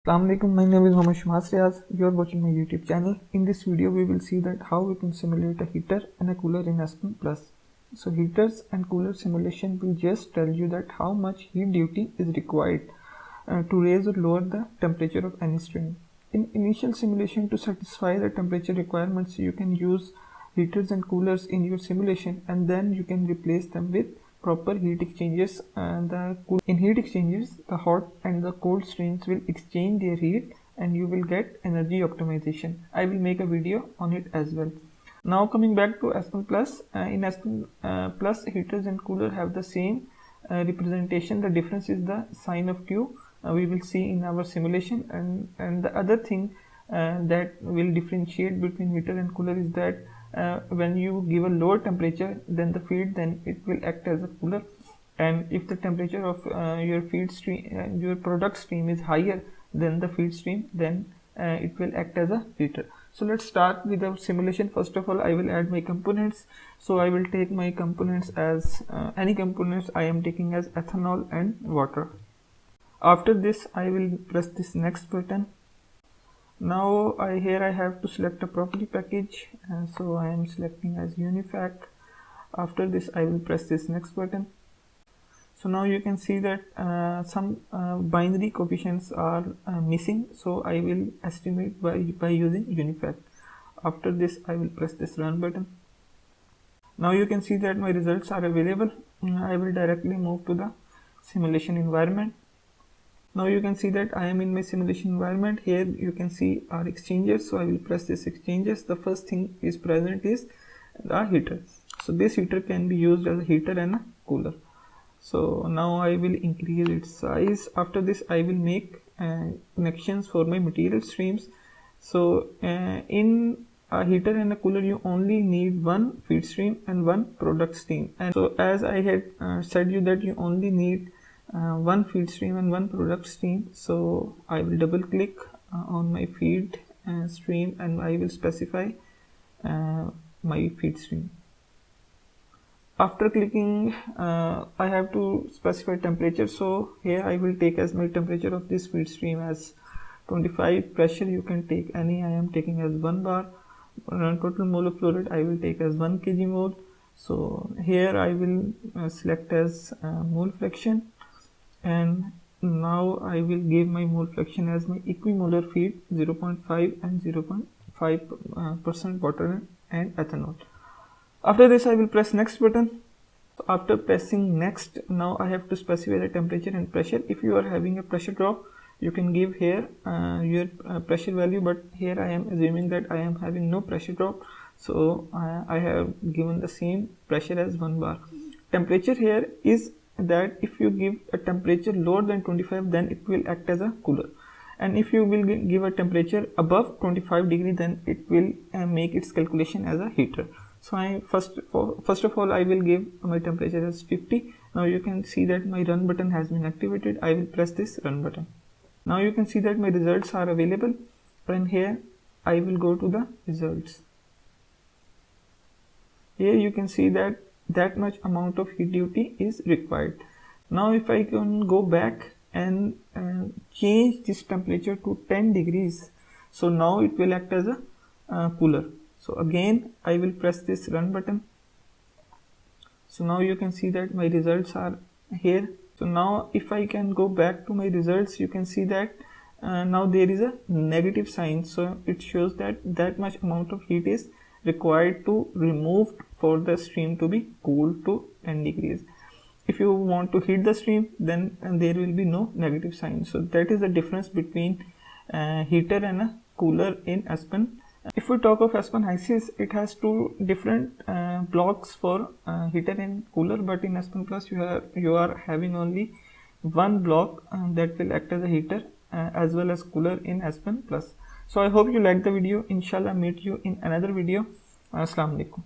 Assalamu Alaikum, my name is Shumas. You are watching my YouTube channel. In this video we will see that how we can simulate a heater and a cooler in Aspen Plus. So heaters and cooler simulation will just tell you that how much heat duty is required to raise or lower the temperature of any stream. In initial simulation, to satisfy the temperature requirements, you can use heaters and coolers in your simulation, and then you can replace them with proper heat exchangers. In heat exchangers, the hot and the cold streams will exchange their heat and you will get energy optimization. I will make a video on it as well. Now coming back to Aspen Plus, in Aspen Plus, heaters and cooler have the same representation. The difference is the sign of Q. We will see in our simulation, and the other thing that will differentiate between heater and cooler is that when you give a lower temperature than the feed, then it will act as a cooler, and if the temperature of your feed stream, your product stream is higher than the feed stream, then it will act as a heater. So let's start with our simulation. First of all, I will add my components. So I will take my components as any components I am taking as ethanol and water. After this, I will press this next button. Now here I have to select a property package, so I am selecting as Unifac. After this, I will press this next button. So now you can see that some binary coefficients are missing, so I will estimate by using Unifac. After this, I will press this run button. Now you can see that my results are available. I will directly move to the simulation environment. Now you can see that I am in my simulation environment. Here you can see our exchangers, so I will press this exchangers. The first thing is present is the heater. So this heater can be used as a heater and a cooler. So now I will increase its size. After this, I will make connections for my material streams. So in a heater and a cooler, you only need one feed stream and one product stream. And so as I had said you that you only need one feed stream and one product stream, so I will double click on my feed stream and I will specify my feed stream. After clicking, I have to specify temperature, so here I will take as my temperature of this feed stream as 25. Pressure you can take any, I am taking as 1 bar. Total mole of fluid I will take as 1 kg mole. So here I will select as mole fraction, and now I will give my mole fraction as my equimolar feed 0.5 and 0.5% water and ethanol. After this, I will press next button. After pressing next, now I have to specify the temperature and pressure. If you are having a pressure drop, you can give here your pressure value, but here I am assuming that I am having no pressure drop, so I have given the same pressure as 1 bar. Temperature here is that if you give a temperature lower than 25, then it will act as a cooler, and if you will give a temperature above 25 degree, then it will make its calculation as a heater. So I first of all I will give my temperature as 50. Now you can see that my run button has been activated. I will press this run button. Now you can see that my results are available, and here I will go to the results. Here you can see that much amount of heat duty is required. Now if I can go back and change this temperature to 10 degrees, so now it will act as a cooler. So again I will press this run button. So now you can see that my results are here. So now if I can go back to my results, you can see that now there is a negative sign, so it shows that much amount of heat is required to remove for the stream to be cooled to 10 degrees. If you want to heat the stream, then there will be no negative sign. So that is the difference between heater and a cooler in Aspen. If we talk of Aspen HYSYS, it has two different blocks for heater and cooler, but in Aspen Plus you are having only one block that will act as a heater as well as cooler in Aspen Plus. So I hope you liked the video. Inshallah meet you in another video. Assalamu Alaikum.